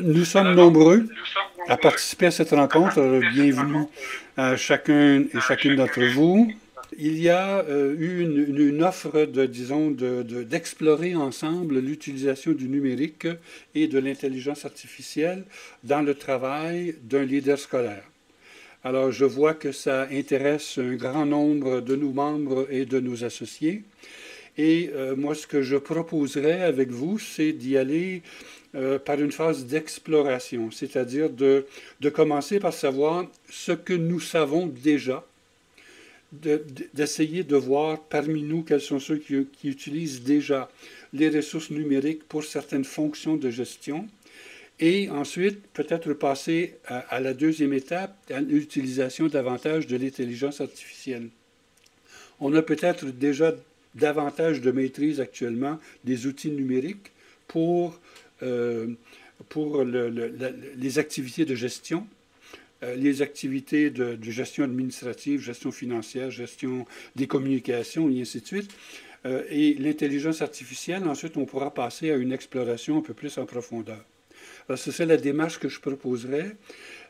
Nous sommes nombreux à participer à cette rencontre. Bienvenue à chacun et chacune d'entre vous. Il y a eu une offre disons, d'explorer ensemble l'utilisation du numérique et de l'intelligence artificielle dans le travail d'un leader scolaire. Alors, je vois que ça intéresse un grand nombre de nos membres et de nos associés. Et moi, ce que je proposerais avec vous, c'est d'y aller par une phase d'exploration, c'est-à-dire de commencer par savoir ce que nous savons déjà, d'essayer de voir parmi nous quels sont ceux qui utilisent déjà les ressources numériques pour certaines fonctions de gestion, et ensuite peut-être passer à la deuxième étape, à l'utilisation davantage de l'intelligence artificielle. On a peut-être déjà davantage de maîtrise actuellement des outils numériques pour, les activités de gestion, les activités de gestion administrative, gestion financière, gestion des communications, et ainsi de suite. Et l'intelligence artificielle, ensuite, on pourra passer à une exploration un peu plus en profondeur. Alors, c'est la démarche que je proposerais.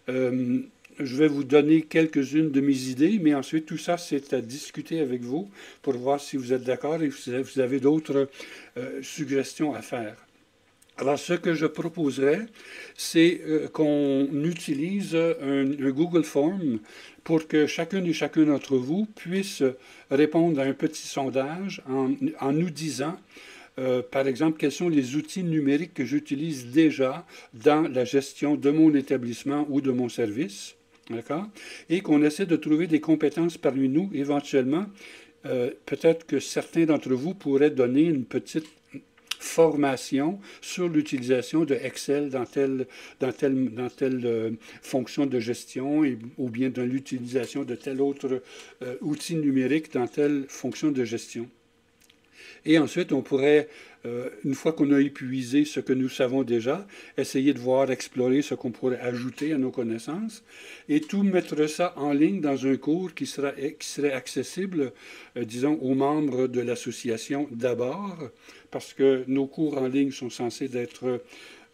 Je vais vous donner quelques-unes de mes idées, mais ensuite, tout ça, c'est à discuter avec vous pour voir si vous êtes d'accord et si vous avez d'autres suggestions à faire. Alors, ce que je proposerais, c'est qu'on utilise un Google Form pour que chacune et chacun d'entre vous puisse répondre à un petit sondage en nous disant, par exemple, quels sont les outils numériques que j'utilise déjà dans la gestion de mon établissement ou de mon service. D'accord? Et qu'on essaie de trouver des compétences parmi nous, éventuellement. Peut-être que certains d'entre vous pourraient donner une petite formation sur l'utilisation de Excel dans telle fonction de gestion ou bien dans l'utilisation de tel autre outil numérique dans telle fonction de gestion. Et ensuite, on pourrait, une fois qu'on a épuisé ce que nous savons déjà, essayer de voir, explorer ce qu'on pourrait ajouter à nos connaissances et tout mettre ça en ligne dans un cours qui serait accessible, disons, aux membres de l'association d'abord, parce que nos cours en ligne sont censés être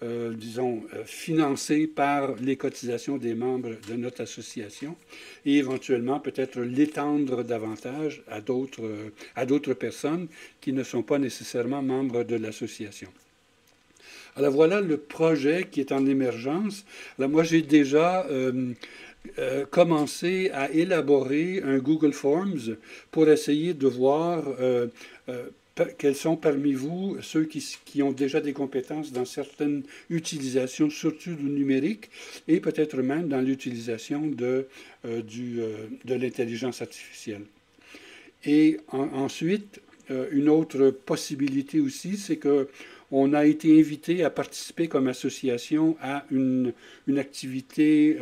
disons, financés par les cotisations des membres de notre association et éventuellement peut-être l'étendre davantage à d'autres personnes qui ne sont pas nécessairement membres de l'association. Alors voilà le projet qui est en émergence. Alors moi j'ai déjà commencé à élaborer un Google Forms pour essayer de voir quels sont parmi vous ceux qui ont déjà des compétences dans certaines utilisations, surtout du numérique, et peut-être même dans l'utilisation de l'intelligence artificielle. Et ensuite, une autre possibilité aussi, c'est qu'on a été invité à participer comme association à une activité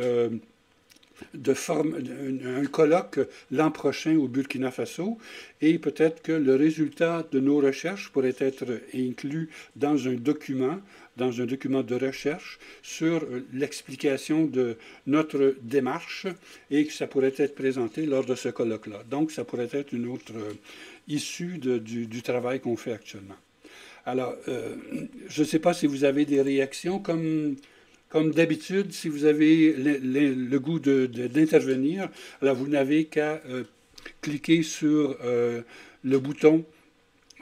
un colloque l'an prochain au Burkina Faso et peut-être que le résultat de nos recherches pourrait être inclus dans un document de recherche sur l'explication de notre démarche et que ça pourrait être présenté lors de ce colloque-là. Donc, ça pourrait être une autre issue du travail qu'on fait actuellement. Alors, je ne sais pas si vous avez des réactions comme d'habitude, si vous avez le goût d'intervenir, alors vous n'avez qu'à cliquer sur le bouton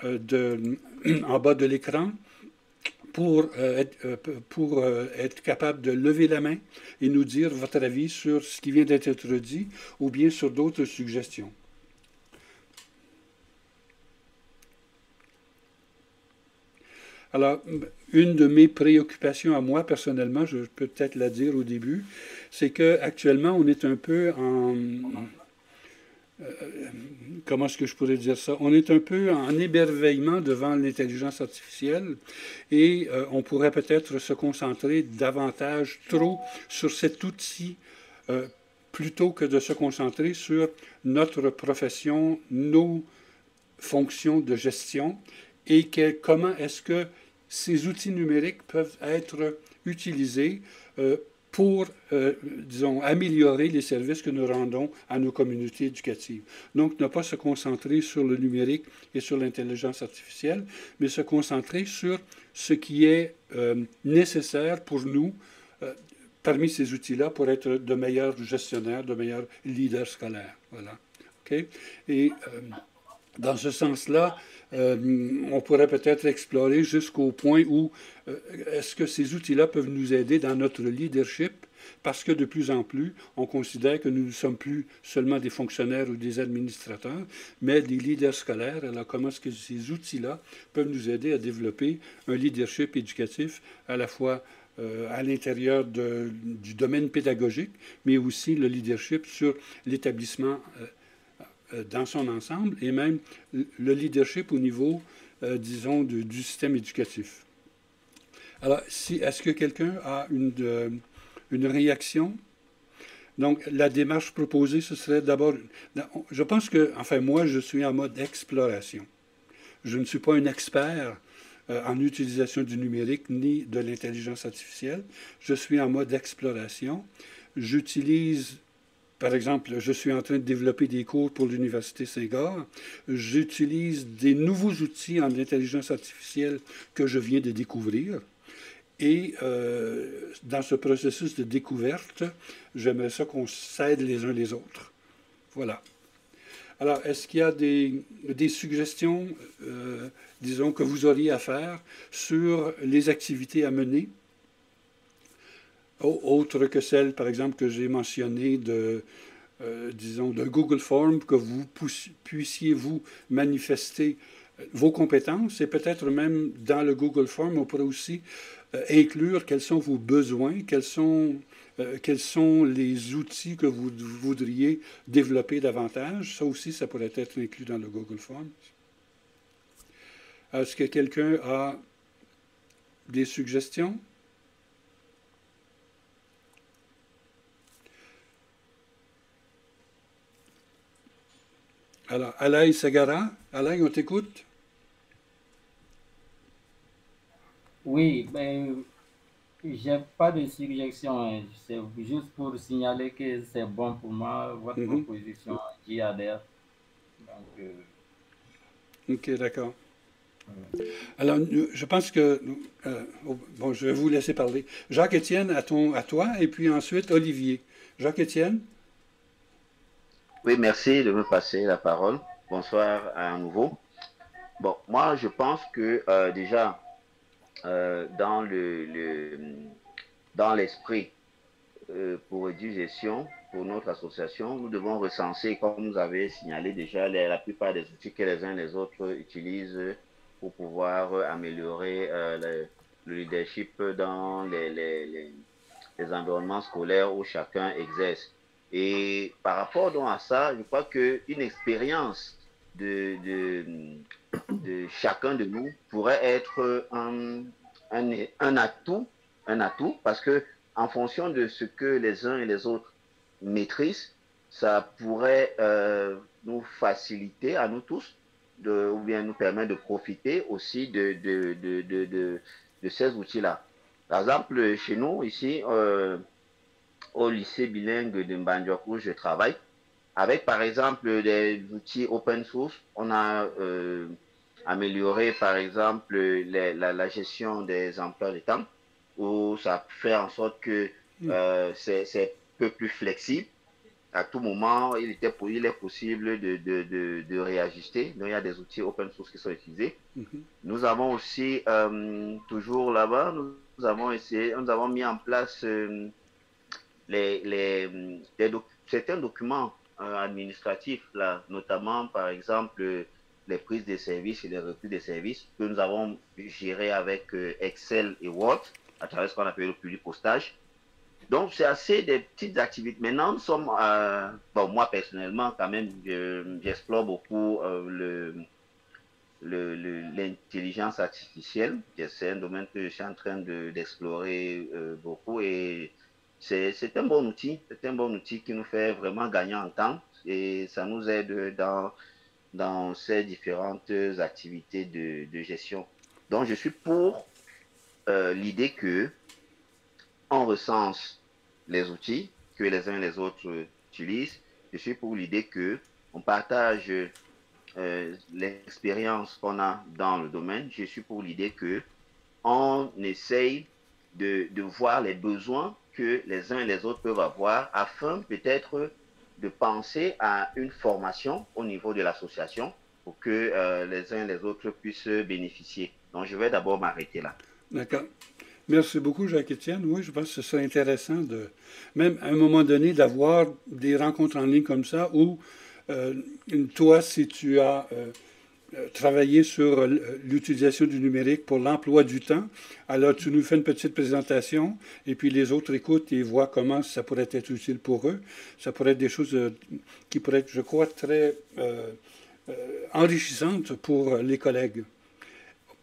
en bas de l'écran pour être capable de lever la main et nous dire votre avis sur ce qui vient d'être dit ou bien sur d'autres suggestions. Alors, une de mes préoccupations à moi, personnellement, je peux peut-être la dire au début, c'est qu'actuellement, on est un peu en... comment est-ce que je pourrais dire ça? On est un peu en émerveillement devant l'intelligence artificielle et on pourrait peut-être se concentrer davantage trop sur cet outil plutôt que de se concentrer sur notre profession, nos fonctions de gestion et comment est-ce que ces outils numériques peuvent être utilisés pour, disons, améliorer les services que nous rendons à nos communautés éducatives. Donc, ne pas se concentrer sur le numérique et sur l'intelligence artificielle, mais se concentrer sur ce qui est nécessaire pour nous parmi ces outils-là pour être de meilleurs gestionnaires, de meilleurs leaders scolaires. Voilà. OK? Et dans ce sens-là, on pourrait peut-être explorer jusqu'au point où est-ce que ces outils-là peuvent nous aider dans notre leadership, parce que de plus en plus, on considère que nous ne sommes plus seulement des fonctionnaires ou des administrateurs, mais des leaders scolaires. Alors, comment est-ce que ces outils-là peuvent nous aider à développer un leadership éducatif à la fois à l'intérieur du domaine pédagogique, mais aussi le leadership sur l'établissement dans son ensemble, et même le leadership au niveau, disons, du système éducatif. Alors, est-ce que quelqu'un a une réaction? Donc, la démarche proposée, ce serait d'abord... Je pense que, enfin, moi, je suis en mode exploration. Je ne suis pas un expert en utilisation du numérique ni de l'intelligence artificielle. Je suis en mode exploration. J'utilise... Par exemple, je suis en train de développer des cours pour l'Université Saint-Gall. J'utilise des nouveaux outils en intelligence artificielle que je viens de découvrir. Et dans ce processus de découverte, j'aimerais ça qu'on s'aide les uns les autres. Voilà. Alors, est-ce qu'il y a des suggestions, disons, que vous auriez à faire sur les activités à mener? Autre que celle, par exemple, que j'ai mentionnée disons, de Google Form, que vous puissiez vous manifester vos compétences, et peut-être même dans le Google Form, on pourrait aussi inclure quels sont vos besoins, quels sont les outils que vous voudriez développer davantage. Ça aussi, ça pourrait être inclus dans le Google Form. Est-ce que quelqu'un a des suggestions? Alors, Alaï Sagara, Alaï, on t'écoute? Oui, ben, j'ai pas de suggestion, hein. C'est juste pour signaler que c'est bon pour moi, votre Mhm. proposition, j'y adhère. Donc, OK, d'accord. euh, Alors, je pense que... bon, je vais vous laisser parler. Jacques-Étienne, à toi, et puis ensuite Olivier. Jacques-Étienne? Oui, merci de me passer la parole. Bonsoir à nouveau. Bon, moi, je pense que déjà, dans dans l'esprit pour gestion, pour notre association, nous devons recenser, comme vous avez signalé déjà, la plupart des outils que les uns et les autres utilisent pour pouvoir améliorer le leadership dans les environnements scolaires où chacun exerce. Et par rapport donc à ça, je crois qu'une expérience de chacun de nous pourrait être un atout parce que en fonction de ce que les uns et les autres maîtrisent, ça pourrait nous faciliter à nous tous ou bien nous permettre de profiter aussi de ces outils-là. Par exemple, chez nous, ici, au lycée bilingue de Mbandiouk où je travaille, avec par exemple des outils open source, on a amélioré par exemple la gestion des emplois de temps, où ça fait en sorte que c'est un peu plus flexible. À tout moment, il est possible de réajuster. Donc, il y a des outils open source qui sont utilisés. Mhm. Nous avons aussi, toujours là-bas, nous avons mis en place certains documents administratifs, là, notamment par exemple les prises de services et les reprises de services que nous avons gérés avec Excel et Word à travers ce qu'on appelle le publipostage. Donc, c'est assez des petites activités. Maintenant, nous sommes, bon, moi personnellement, quand même, j'explore beaucoup l'intelligence artificielle. C'est un domaine que je suis en train d'explorer beaucoup et c'est un bon outil. C'est un bon outil qui nous fait vraiment gagner en temps et ça nous aide dans ces différentes activités de gestion. Donc, je suis pour l'idée que on recense les outils que les uns et les autres utilisent. Je suis pour l'idée que on partage l'expérience qu'on a dans le domaine. Je suis pour l'idée que on essaye de voir les besoins que les uns et les autres peuvent avoir afin peut-être de penser à une formation au niveau de l'association pour que les uns et les autres puissent bénéficier. Donc, je vais d'abord m'arrêter là. D'accord. Merci beaucoup, Jacques-Étienne. Oui, je pense que ce serait intéressant même à un moment donné, d'avoir des rencontres en ligne comme ça où toi, si tu as travaillé sur l'utilisation du numérique pour l'emploi du temps, alors tu nous fais une petite présentation et puis les autres écoutent et voient comment ça pourrait être utile pour eux. Ça pourrait être des choses qui pourraient être, je crois, très enrichissantes pour les collègues.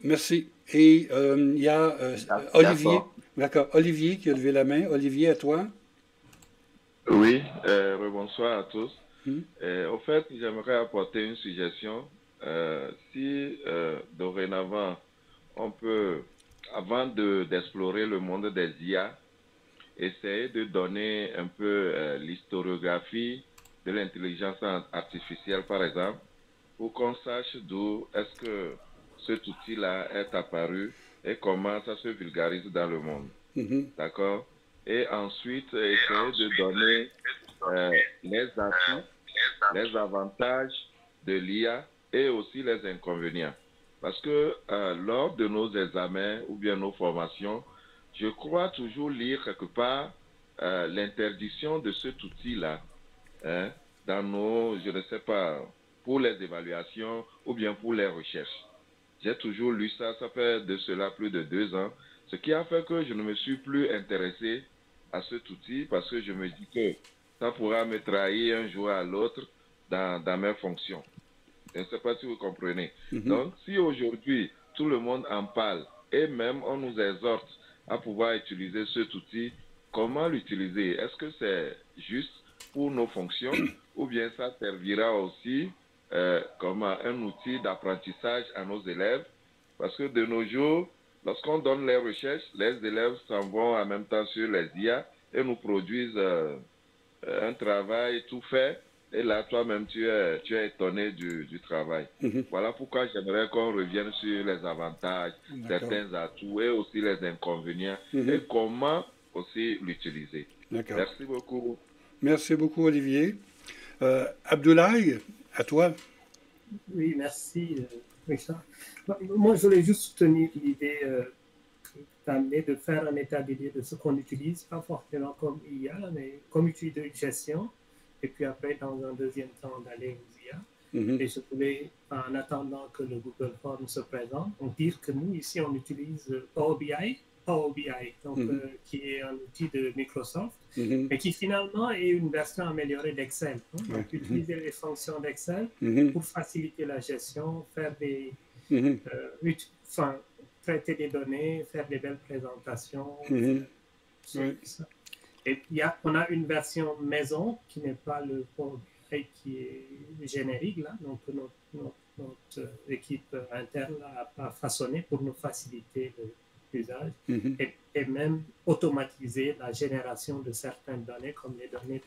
Merci. Et il y a Olivier. D'accord. Olivier qui a levé la main. Olivier, à toi. Oui, rebonsoir à tous. Au fait, j'aimerais apporter une suggestion. Si dorénavant, on peut, avant d'explorer le monde des IA, essayer de donner un peu l'historiographie de l'intelligence artificielle, par exemple, pour qu'on sache d'où est-ce que cet outil-là est apparu et comment ça se vulgarise dans le monde. D'accord? Et ensuite, essayer de donner les atouts, les avantages de l'IA et aussi les inconvénients. Parce que lors de nos examens ou bien nos formations, je crois toujours lire quelque part l'interdiction de cet outil-là dans nos, je ne sais pas, pour les évaluations ou bien pour les recherches. J'ai toujours lu ça, ça fait de cela plus de 2 ans, ce qui a fait que je ne me suis plus intéressé à cet outil parce que je me dis que ça pourra me trahir un jour à l'autre dans mes fonctions. Je ne sais pas si vous comprenez. Donc, si aujourd'hui, tout le monde en parle et même on nous exhorte à pouvoir utiliser cet outil, comment l'utiliser? Est-ce que c'est juste pour nos fonctions ou bien ça servira aussi comme un outil d'apprentissage à nos élèves? Parce que de nos jours, lorsqu'on donne les recherches, les élèves s'en vont en même temps sur les IA et nous produisent un travail tout fait. Et là, toi-même, tu es étonné du travail. Voilà pourquoi j'aimerais qu'on revienne sur les avantages, certains atouts et aussi les inconvénients et comment aussi l'utiliser. Merci beaucoup. Merci beaucoup, Olivier. Abdoulaye, à toi. Oui, merci, Richard. Moi, je voulais juste soutenir l'idée d'amener, de faire un état des lieux de ce qu'on utilise, pas forcément comme IA, mais comme outil de gestion. Et puis après, dans un deuxième temps, d'aller aux IA. Et je voulais, en attendant que le Google Form se présente, dire que nous, ici, on utilise Power BI, donc, qui est un outil de Microsoft, mais qui finalement est une version améliorée d'Excel. Donc, utiliser les fonctions d'Excel pour faciliter la gestion, faire des, traiter des données, faire des belles présentations. Et on a une version maison qui n'est pas le Power BI qui est générique, là, donc notre équipe interne a façonné pour nous faciliter l'usage et même automatiser la génération de certaines données, comme les données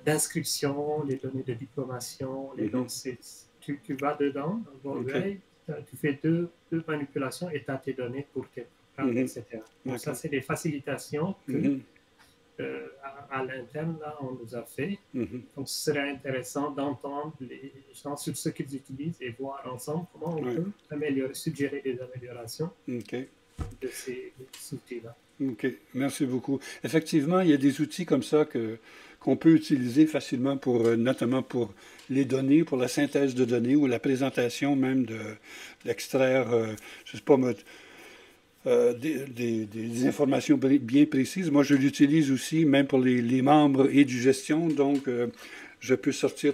d'inscription, les données de diplomation. Donc, tu vas dedans, tu fais deux manipulations et tu as tes données pour tes programmes, etc. Donc, ça, c'est des facilitations que à l'interne, là, on nous a fait. Donc, ce serait intéressant d'entendre les gens sur ce qu'ils utilisent et voir ensemble comment on peut améliorer, suggérer des améliorations de ces outils-là. OK. Merci beaucoup. Effectivement, il y a des outils comme ça qu'on peut utiliser facilement notamment pour les données, pour la synthèse de données ou la présentation même d'extraire, je ne sais pas, des informations bien précises. Moi, je l'utilise aussi même pour les membres et du gestion. Donc, je peux sortir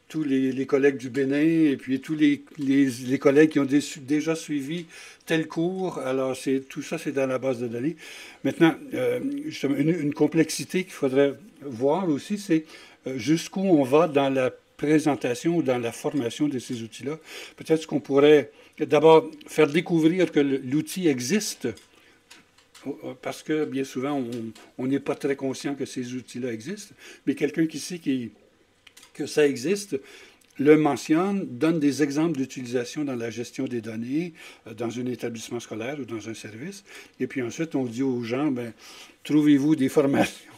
tous les collègues du Bénin et puis tous les collègues qui ont déjà suivi tel cours. Alors, tout ça, c'est dans la base de données. Maintenant, justement, une complexité qu'il faudrait voir aussi, c'est jusqu'où on va dans la présentation ou dans la formation de ces outils-là. Peut-être qu'on pourrait d'abord faire découvrir que l'outil existe parce que bien souvent, on n'est pas très conscient que ces outils-là existent, mais quelqu'un qui sait que ça existe le mentionne, donne des exemples d'utilisation dans la gestion des données, dans un établissement scolaire ou dans un service. Et puis ensuite, on dit aux gens, ben, trouvez-vous des formations,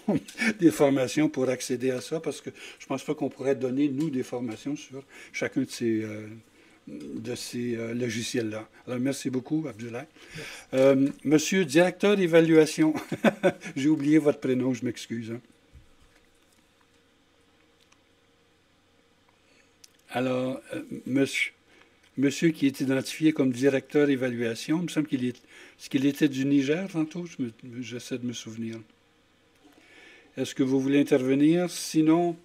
des formations pour accéder à ça, parce que je ne pense pas qu'on pourrait donner, nous, des formations sur chacun de ces logiciels-là. Alors, merci beaucoup, Abdoulaye. Monsieur directeur d'évaluation, j'ai oublié votre prénom, je m'excuse. Hein. Alors, monsieur qui est identifié comme directeur d'évaluation, il me semble qu'il était du Niger tantôt, j'essaie de me souvenir. Est-ce que vous voulez intervenir? Sinon,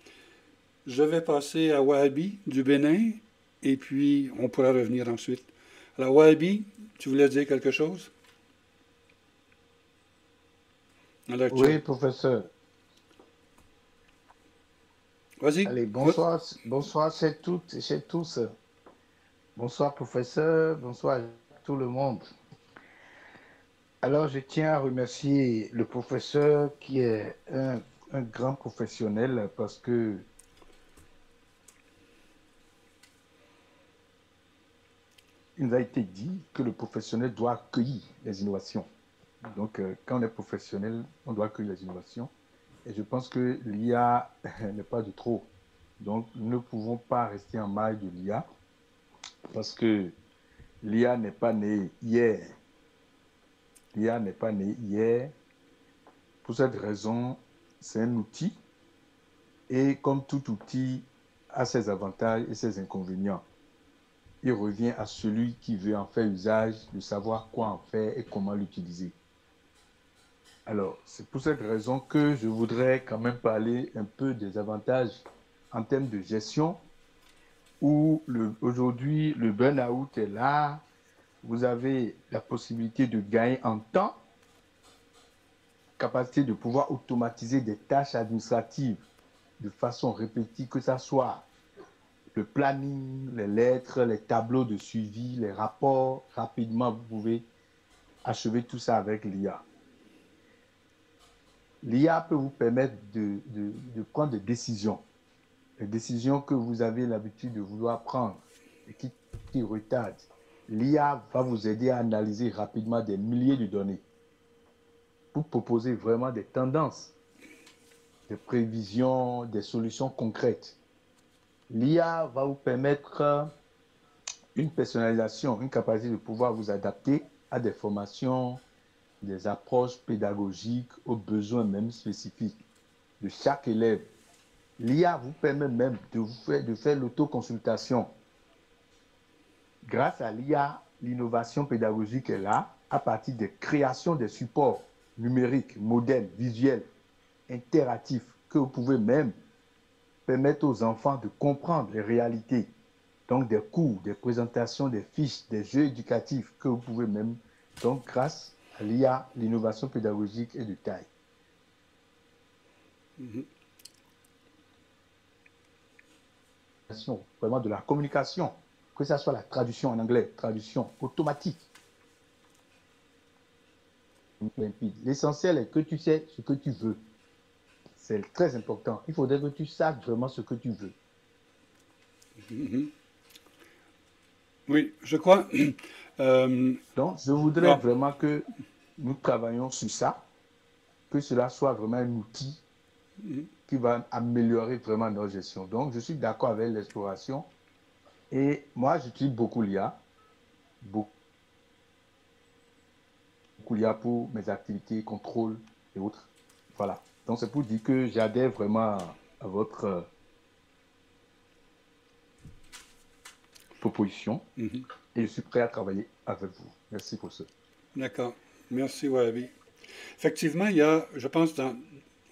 je vais passer à Wahabi du Bénin, et puis on pourra revenir ensuite. Alors, Wahabi, tu voulais dire quelque chose? Alors, oui, professeur. Vas-y. Allez, bonsoir, bonsoir c'est toutes et c'est tous. Bonsoir, professeur. Bonsoir à tout le monde. Alors, je tiens à remercier le professeur qui est un grand professionnel parce que il nous a été dit que le professionnel doit accueillir les innovations. Donc, quand on est professionnel, on doit accueillir les innovations. Et je pense que l'IA n'est pas de trop. Donc, nous ne pouvons pas rester en marge de l'IA parce que l'IA n'est pas née hier. L'IA n'est pas née hier. Pour cette raison, c'est un outil. Et comme tout outil a ses avantages et ses inconvénients, il revient à celui qui veut en faire usage de savoir quoi en faire et comment l'utiliser. Alors, c'est pour cette raison que je voudrais quand même parler un peu des avantages en termes de gestion, où aujourd'hui, le burn-out est là. Vous avez la possibilité de gagner en temps, capacité de pouvoir automatiser des tâches administratives de façon répétitive, que ce soit le planning, les lettres, les tableaux de suivi, les rapports. Rapidement, vous pouvez achever tout ça avec l'IA. L'IA peut vous permettre de prendre des décisions que vous avez l'habitude de vouloir prendre et qui retardent. L'IA va vous aider à analyser rapidement des milliers de données pour proposer vraiment des tendances, des prévisions, des solutions concrètes. L'IA va vous permettre une personnalisation, une capacité de pouvoir vous adapter à des formations, des approches pédagogiques aux besoins même spécifiques de chaque élève. L'IA vous permet même de faire l'autoconsultation. Grâce à l'IA, l'innovation pédagogique est là à partir de création des supports numériques, modernes, visuels, interactifs, que vous pouvez même permettre aux enfants de comprendre les réalités. Donc des cours, des présentations, des fiches, des jeux éducatifs que vous pouvez même, donc grâce à l'IA, l'innovation pédagogique est de taille. Vraiment de la communication, que ce soit la traduction en anglais, traduction automatique. L'essentiel est que tu sais ce que tu veux. C'est très important. Il faudrait que tu saches vraiment ce que tu veux. Oui, je crois. Donc, je voudrais vraiment que nous travaillions sur ça, que cela soit vraiment un outil qui va améliorer vraiment notre gestion. Donc, je suis d'accord avec l'exploration. Et moi, j'utilise beaucoup l'IA. Beaucoup l'IA pour mes activités, contrôle et autres. Voilà. Donc, c'est pour dire que j'adhère vraiment à votre proposition et je suis prêt à travailler avec vous. Merci pour ça. D'accord. Merci, Wahabi. Effectivement, il y a, je pense,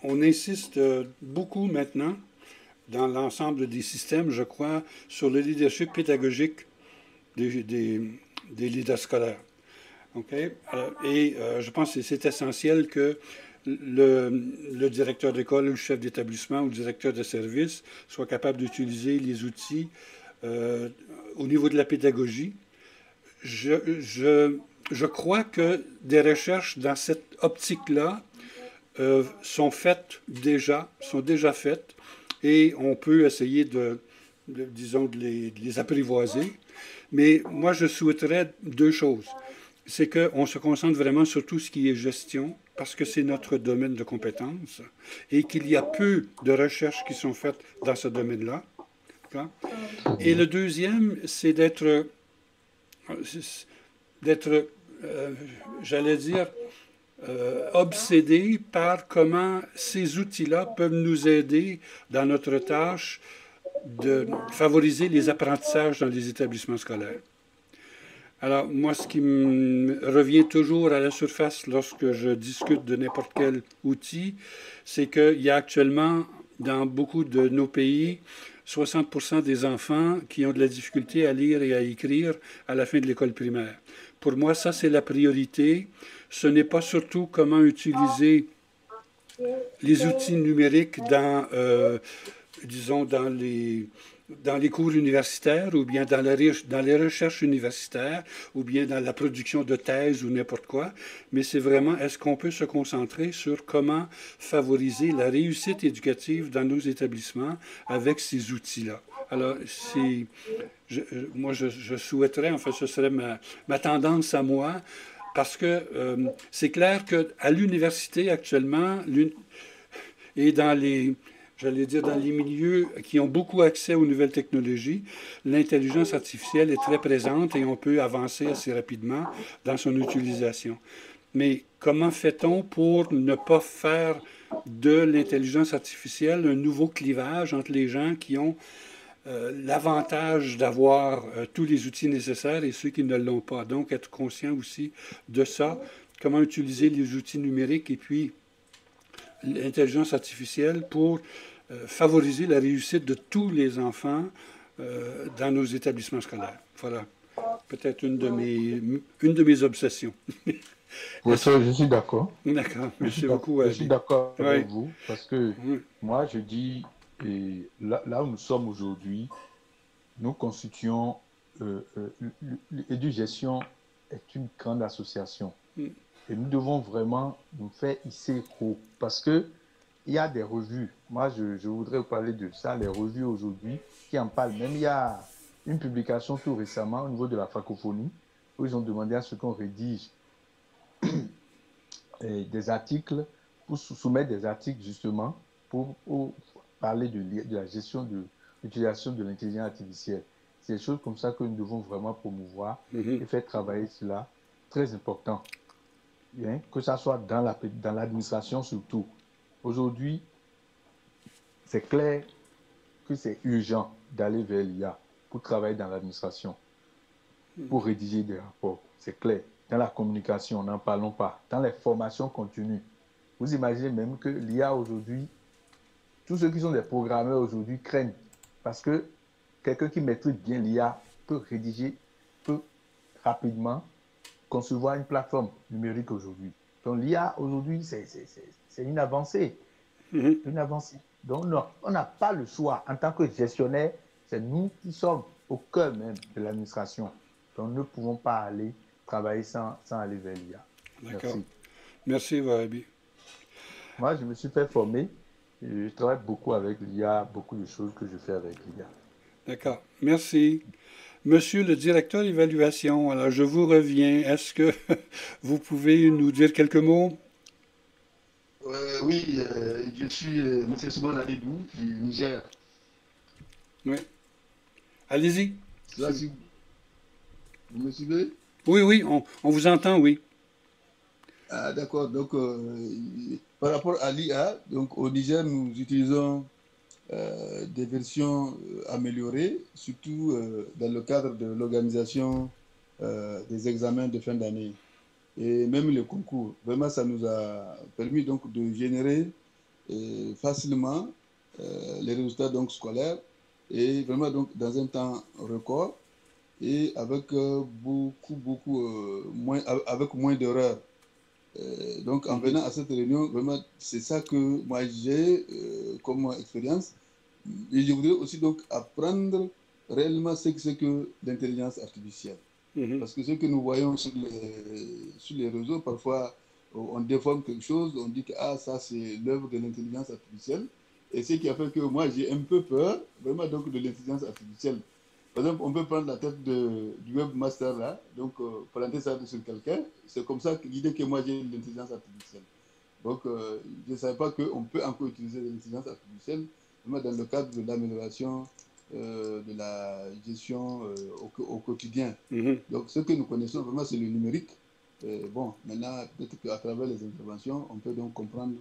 on insiste beaucoup maintenant dans l'ensemble des systèmes, je crois, sur le leadership pédagogique des leaders scolaires. Okay? Et je pense que c'est essentiel que le directeur d'école, le chef d'établissement ou le directeur de service soit capable d'utiliser les outils au niveau de la pédagogie. Je je crois que des recherches dans cette optique-là sont déjà faites, et on peut essayer disons, de les apprivoiser. Mais moi, je souhaiterais deux choses. C'est qu'on se concentre vraiment sur tout ce qui est gestion, parce que c'est notre domaine de compétence, et qu'il y a peu de recherches qui sont faites dans ce domaine-là. Et le deuxième, c'est d'être j'allais dire, obsédé par comment ces outils-là peuvent nous aider dans notre tâche de favoriser les apprentissages dans les établissements scolaires. Alors, moi, ce qui me revient toujours à la surface lorsque je discute de n'importe quel outil, c'est qu'il y a actuellement, dans beaucoup de nos pays, 60% des enfants qui ont de la difficulté à lire et à écrire à la fin de l'école primaire. Pour moi, ça, c'est la priorité. Ce n'est pas surtout comment utiliser les outils numériques disons, dans les cours universitaires, ou bien dans les recherches universitaires, ou bien dans la production de thèses ou n'importe quoi, mais c'est vraiment, est-ce qu'on peut se concentrer sur comment favoriser la réussite éducative dans nos établissements avec ces outils-là. Alors, moi, je souhaiterais, enfin, ce serait ma tendance à moi, parce que c'est clair qu'à l'université actuellement, et dans les milieux qui ont beaucoup accès aux nouvelles technologies, l'intelligence artificielle est très présente et on peut avancer assez rapidement dans son utilisation. Mais comment fait-on pour ne pas faire de l'intelligence artificielle un nouveau clivage entre les gens qui ont l'avantage d'avoir tous les outils nécessaires et ceux qui ne l'ont pas? Donc, être conscient aussi de ça, comment utiliser les outils numériques et puis l'intelligence artificielle pour favoriser la réussite de tous les enfants dans nos établissements scolaires. Voilà, peut-être une de mes obsessions. Oui, ça, je suis d'accord. D'accord, merci beaucoup. Je suis d'accord avec vous, parce que moi, je dis, et là où nous sommes aujourd'hui, nous constituons, EduGestion est une grande association. Et nous devons vraiment nous faire hisser haut, parce que il y a des revues. Moi, je voudrais vous parler de ça, les revues aujourd'hui qui en parlent. Même il y a une publication tout récemment au niveau de la francophonie où ils ont demandé à ce qu'on rédige des articles, pour soumettre des articles justement pour parler de la gestion de l'utilisation de l'intelligence artificielle. C'est des choses comme ça que nous devons vraiment promouvoir et faire travailler cela. Très important. Bien, que ça soit dans l'administration surtout. Aujourd'hui, c'est clair que c'est urgent d'aller vers l'IA pour travailler dans l'administration, pour rédiger des rapports. C'est clair. Dans la communication, n'en parlons pas. Dans les formations continues. Vous imaginez même que l'IA aujourd'hui, tous ceux qui sont des programmeurs aujourd'hui craignent, parce que quelqu'un qui maîtrise bien l'IA peut rédiger, peut rapidement concevoir une plateforme numérique aujourd'hui. Donc l'IA aujourd'hui, c'est une avancée. Une avancée. Donc on n'a pas le choix. En tant que gestionnaire, c'est nous qui sommes au cœur même de l'administration. Donc nous ne pouvons pas aller travailler sans aller vers l'IA. D'accord. Merci, Wahhabi. Moi, je me suis fait former. Et je travaille beaucoup avec l'IA, beaucoup de choses que je fais avec l'IA. D'accord. Merci. Monsieur le directeur d'évaluation, alors je vous reviens. Est-ce que vous pouvez nous dire quelques mots? Oui, je suis M. Souban Alidou du Niger. Oui. Allez-y. Là, si vous me suivez? Oui, on vous entend, oui. Ah, d'accord. Donc, par rapport à l'IA, donc au Niger, nous utilisons des versions améliorées, surtout dans le cadre de l'organisation des examens de fin d'année et même les concours. Vraiment, ça nous a permis donc de générer facilement les résultats donc scolaires et vraiment donc dans un temps record et avec moins d'erreurs. Donc, en venant à cette réunion, vraiment, c'est ça que moi j'ai comme expérience. Et je voudrais aussi donc apprendre réellement ce que c'est que l'intelligence artificielle. Parce que ce que nous voyons sur les réseaux, parfois, on déforme quelque chose, on dit que ah, ça, c'est l'œuvre de l'intelligence artificielle. Et ce qui a fait que moi, j'ai un peu peur, vraiment, donc, de l'intelligence artificielle. Par exemple, on peut prendre la tête du webmaster là, donc planter ça sur quelqu'un. C'est comme ça que l'idée que moi j'ai de l'intelligence artificielle. Donc, je ne savais pas qu'on peut encore utiliser l'intelligence artificielle, vraiment dans le cadre de l'amélioration de la gestion au quotidien. Donc, ce que nous connaissons vraiment, c'est le numérique. Bon, maintenant, peut-être qu'à travers les interventions, on peut donc comprendre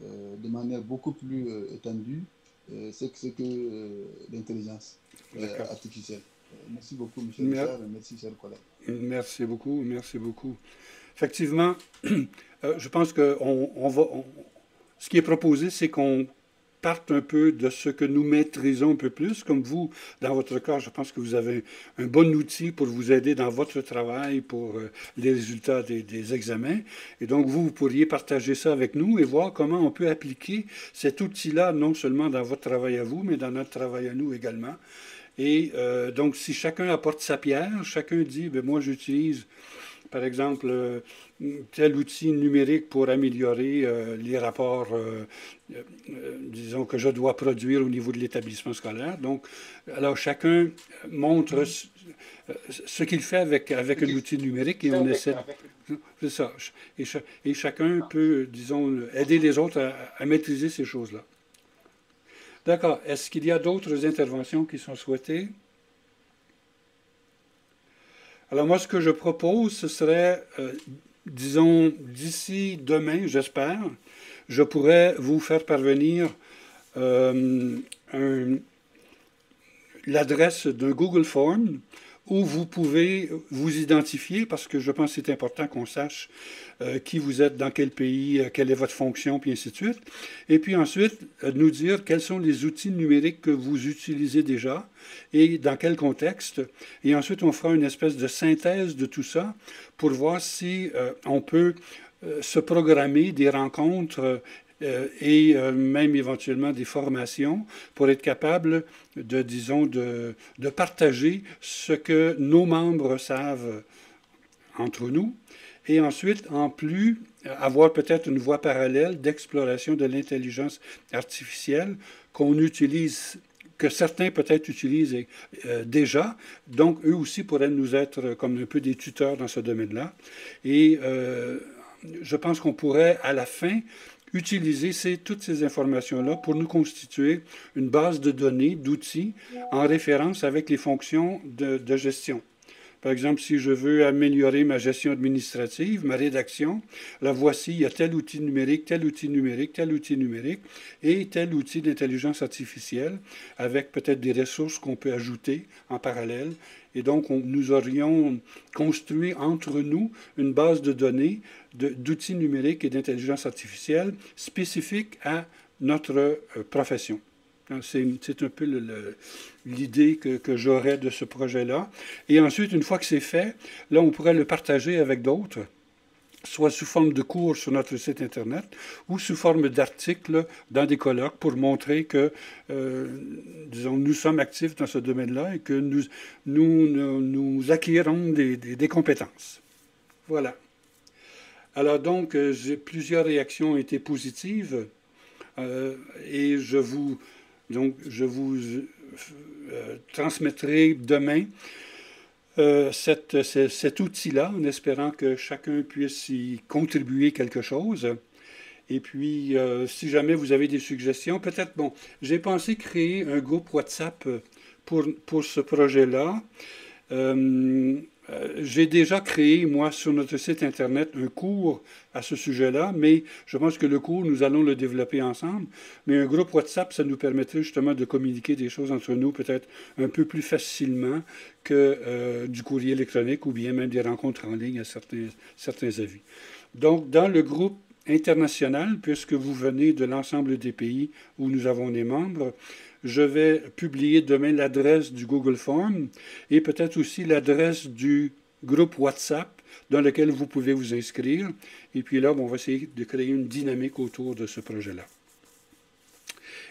de manière beaucoup plus étendue ce que c'est que l'intelligence artificielle. Merci beaucoup, Michel Richard, et merci, chers collègues. Merci beaucoup, merci beaucoup. Effectivement, je pense que ce qui est proposé, c'est qu'on parte un peu de ce que nous maîtrisons un peu plus. Comme vous, dans votre cas, je pense que vous avez un bon outil pour vous aider dans votre travail, pour les résultats des examens. Et donc, vous pourriez partager ça avec nous et voir comment on peut appliquer cet outil-là, non seulement dans votre travail à vous, mais dans notre travail à nous également. Et donc, si chacun apporte sa pierre, chacun dit, ben, moi, j'utilise, par exemple, tel outil numérique pour améliorer les rapports, disons, que je dois produire au niveau de l'établissement scolaire. Donc, alors, chacun montre ce qu'il fait avec un outil numérique et on essaie... C'est ça. Et chacun peut, disons, aider les autres à maîtriser ces choses-là. D'accord. Est-ce qu'il y a d'autres interventions qui sont souhaitées? Alors moi, ce que je propose, ce serait, disons, d'ici demain, j'espère, je pourrais vous faire parvenir l'adresse d'un Google Form où vous pouvez vous identifier, parce que je pense que c'est important qu'on sache qui vous êtes, dans quel pays, quelle est votre fonction, puis ainsi de suite. Et puis ensuite, nous dire quels sont les outils numériques que vous utilisez déjà et dans quel contexte. Et ensuite, on fera une espèce de synthèse de tout ça pour voir si on peut se programmer des rencontres et même éventuellement des formations pour être capable de, disons, de partager ce que nos membres savent entre nous. Et ensuite, en plus, avoir peut-être une voie parallèle d'exploration de l'intelligence artificielle qu'on utilise, que certains peut-être utilisent déjà. Donc, eux aussi pourraient nous être comme un peu des tuteurs dans ce domaine-là. Et je pense qu'on pourrait, à la fin, utiliser toutes ces informations-là pour nous constituer une base de données, d'outils, en référence avec les fonctions de gestion. Par exemple, si je veux améliorer ma gestion administrative, ma rédaction, là, voici, il y a tel outil numérique, tel outil numérique, tel outil numérique et tel outil d'intelligence artificielle avec peut-être des ressources qu'on peut ajouter en parallèle. Et donc, nous aurions construit entre nous une base de données d'outils numériques et d'intelligence artificielle spécifiques à notre profession. C'est un peu l'idée que j'aurais de ce projet-là. Et ensuite, une fois que c'est fait, là, on pourrait le partager avec d'autres, soit sous forme de cours sur notre site Internet ou sous forme d'articles dans des colloques pour montrer que, disons, nous sommes actifs dans ce domaine-là et que nous acquérons des compétences. Voilà. Alors donc, plusieurs réactions ont été positives et je vous transmettrai demain cet outil-là, en espérant que chacun puisse y contribuer quelque chose. Et puis, si jamais vous avez des suggestions, peut-être, bon, j'ai pensé créer un groupe WhatsApp pour ce projet-là. J'ai déjà créé, moi, sur notre site Internet, un cours à ce sujet-là, mais je pense que le cours, nous allons le développer ensemble. Mais un groupe WhatsApp, ça nous permettrait justement de communiquer des choses entre nous peut-être un peu plus facilement que du courrier électronique ou bien même des rencontres en ligne à certains avis. Donc, dans le groupe international, puisque vous venez de l'ensemble des pays où nous avons des membres, je vais publier demain l'adresse du Google Form et peut-être aussi l'adresse du groupe WhatsApp dans lequel vous pouvez vous inscrire. Et puis là, on va essayer de créer une dynamique autour de ce projet-là.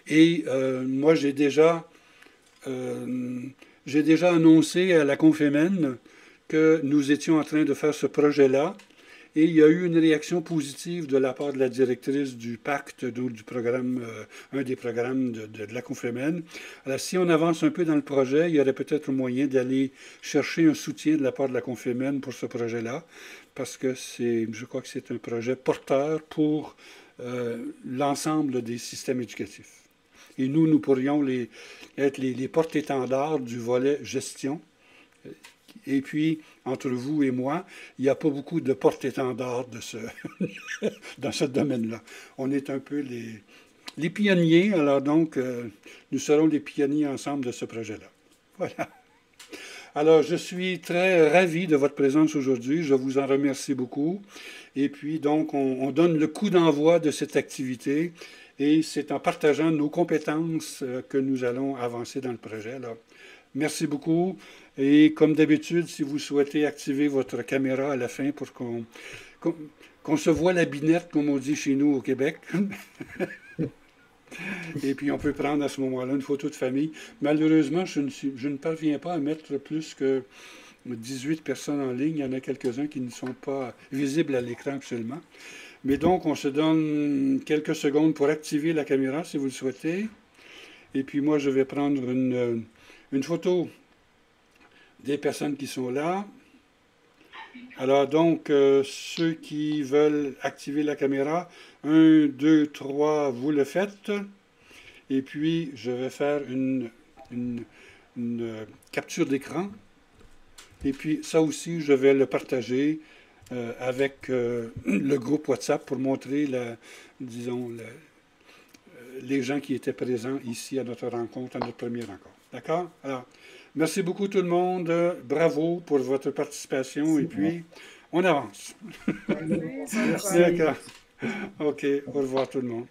Et moi, j'ai déjà annoncé à la Confémène que nous étions en train de faire ce projet-là. Et il y a eu une réaction positive de la part de la directrice du pacte, du programme, un des programmes de la Confémène. Alors, si on avance un peu dans le projet, il y aurait peut-être moyen d'aller chercher un soutien de la part de la Confémène pour ce projet-là, parce que je crois que c'est un projet porteur pour l'ensemble des systèmes éducatifs. Et nous pourrions être les porte-étendards du volet gestion. Et puis, entre vous et moi, il n'y a pas beaucoup de porte-étendards dans ce domaine-là. On est un peu les pionniers, alors donc, nous serons les pionniers ensemble de ce projet-là. Voilà. Alors, je suis très ravi de votre présence aujourd'hui. Je vous en remercie beaucoup. Et puis, donc, on donne le coup d'envoi de cette activité. Et c'est en partageant nos compétences que nous allons avancer dans le projet. Alors, merci beaucoup. Et comme d'habitude, si vous souhaitez activer votre caméra à la fin pour qu'on se voit la binette, comme on dit chez nous au Québec. Et puis on peut prendre à ce moment-là une photo de famille. Malheureusement, je ne parviens pas à mettre plus que 18 personnes en ligne. Il y en a quelques-uns qui ne sont pas visibles à l'écran actuellement. Mais donc, on se donne quelques secondes pour activer la caméra si vous le souhaitez. Et puis moi, je vais prendre une photo des personnes qui sont là. Alors donc, ceux qui veulent activer la caméra, 1, 2, 3, vous le faites. Et puis, je vais faire une capture d'écran. Et puis, ça aussi, je vais le partager avec le groupe WhatsApp pour montrer, les gens qui étaient présents ici à notre rencontre, à notre première rencontre. D'accord? Alors, merci beaucoup tout le monde. Bravo pour votre participation. Et puis, on avance. D'accord. OK. Au revoir tout le monde.